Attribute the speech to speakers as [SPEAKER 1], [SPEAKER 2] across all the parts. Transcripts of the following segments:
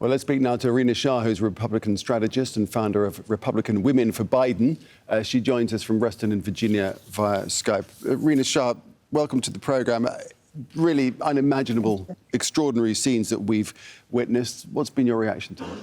[SPEAKER 1] Well, let's speak now to Rina Shah, who's a Republican strategist and founder of Republican Women for Biden. She joins us from Reston in Virginia via Skype. Rina Shah, welcome to the programme. Really unimaginable, extraordinary scenes that we've witnessed. What's been your reaction to it?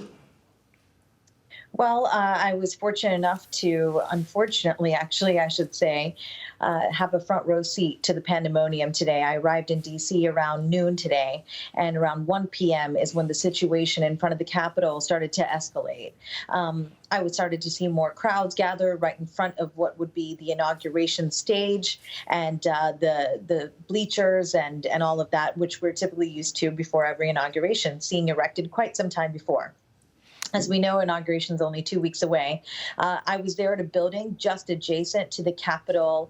[SPEAKER 2] Well, I was fortunate enough to, unfortunately, actually, I should say, have a front row seat to the pandemonium today. I arrived in D.C. around noon today, and around 1 p.m. is when the situation in front of the Capitol started to escalate. I started to see more crowds gather right in front of what would be the inauguration stage and the bleachers and all of that, which we're typically used to before every inauguration, seeing erected quite some time before. As we know, inauguration is only 2 weeks away. I was there at a building just adjacent to the Capitol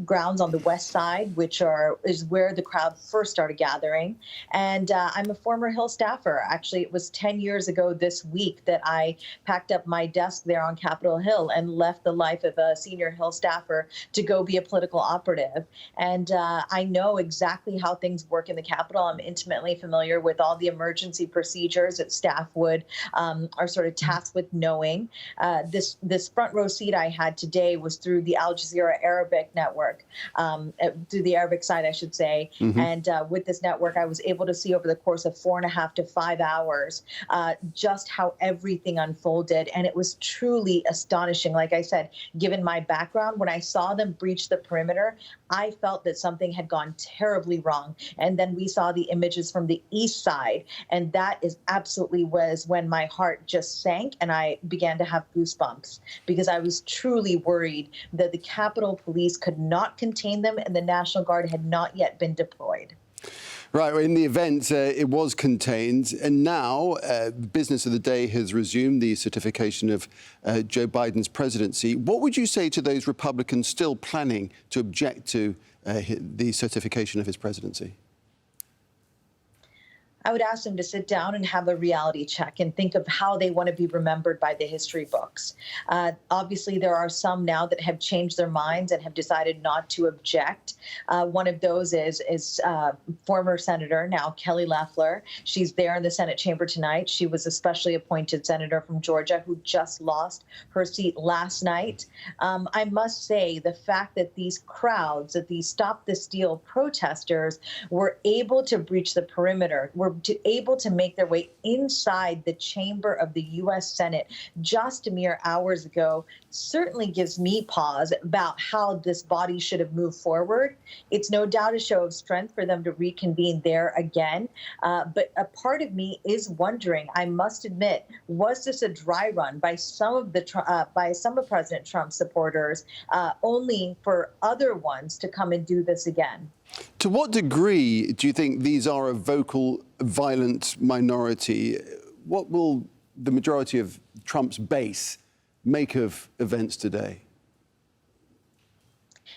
[SPEAKER 2] grounds on the west side, which is where the crowd first started gathering. And I'm a former Hill staffer. Actually, it was 10 years ago this week that I packed up my desk there on Capitol Hill and left the life of a senior Hill staffer to go be a political operative. And I know exactly how things work in the Capitol. I'm intimately familiar with all the emergency procedures that staff are sort of tasked with knowing. This front row seat I had today was through the Al Jazeera Arabic network, through the Arabic side, I should say. Mm-hmm. And with this network, I was able to see over the course of 4.5 to 5 hours just how everything unfolded. And it was truly astonishing. Like I said, given my background, when I saw them breach the perimeter, I felt that something had gone terribly wrong. And then we saw the images from the east side. And that absolutely was when my heart just sank and I began to have goosebumps, because I was truly worried that the Capitol Police could not contain them and the National Guard had not yet been deployed.
[SPEAKER 1] Right, in the event, it was contained, and now business of the day has resumed, the certification of Joe Biden's presidency. What would you say to those Republicans still planning to object to the certification of his presidency?
[SPEAKER 2] I would ask them to sit down and have a reality check and think of how they want to be remembered by the history books. Obviously, there are some now that have changed their minds and have decided not to object. One of those is former Senator, now Kelly Loeffler. She's there in the Senate chamber tonight. She was a specially appointed senator from Georgia who just lost her seat last night. I must say the fact that these crowds, that these Stop the Steal protesters were able to breach the perimeter, were able to make their way inside the chamber of the U.S. Senate just mere hours ago, certainly gives me pause about how this body should have moved forward. It's no doubt a show of strength for them to reconvene there again. But a part of me is wondering, I must admit, was this a dry run by some of President Trump's supporters, only for other ones to come and do this again?
[SPEAKER 1] To what degree do you think these are a vocal, violent minority? What will the majority of Trump's base make of events today?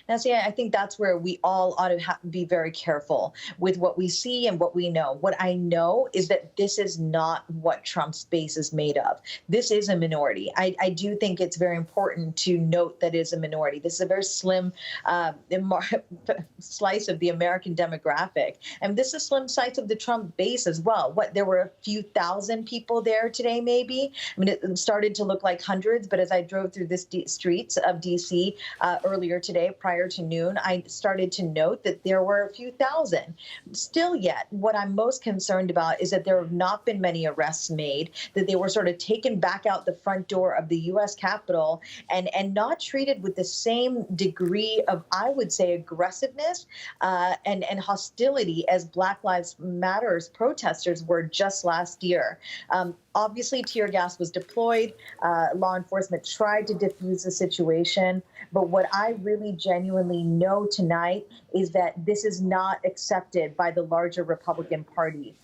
[SPEAKER 2] Now, see, I think that's where we all ought to be very careful with what we see and what we know. What I know is that this is not what Trump's base is made of. This is a minority. I do think it's very important to note that it is a minority. This is a very slim slice of the American demographic. And this is a slim slice of the Trump base as well. There were a few thousand people there today, maybe. I mean, it started to look like hundreds, but as I drove through the streets of D.C. Earlier today, prior to noon, I started to note that there were a few thousand. Still yet, what I'm most concerned about is that there have not been many arrests made, that they were sort of taken back out the front door of the U.S. Capitol and not treated with the same degree of, I would say, aggressiveness and hostility as Black Lives Matter protesters were just last year. Obviously, tear gas was deployed. Law enforcement tried to defuse the situation. But what I really genuinely know tonight is that this is not accepted by the larger Republican Party.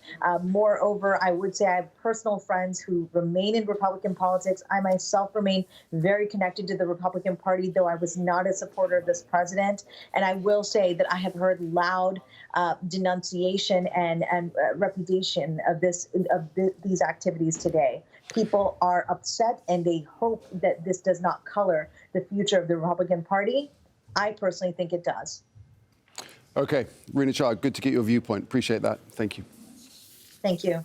[SPEAKER 2] Moreover, I would say I have personal friends who remain in Republican politics. I myself remain very connected to the Republican Party, though I was not a supporter of this president. And I will say that I have heard loud denunciation and repudiation of these activities today. People are upset and they hope that this does not color the future of the Republican Party. I personally think it does.
[SPEAKER 1] Okay, Rina Shah, good to get your viewpoint. Appreciate that. Thank you.
[SPEAKER 2] Thank you.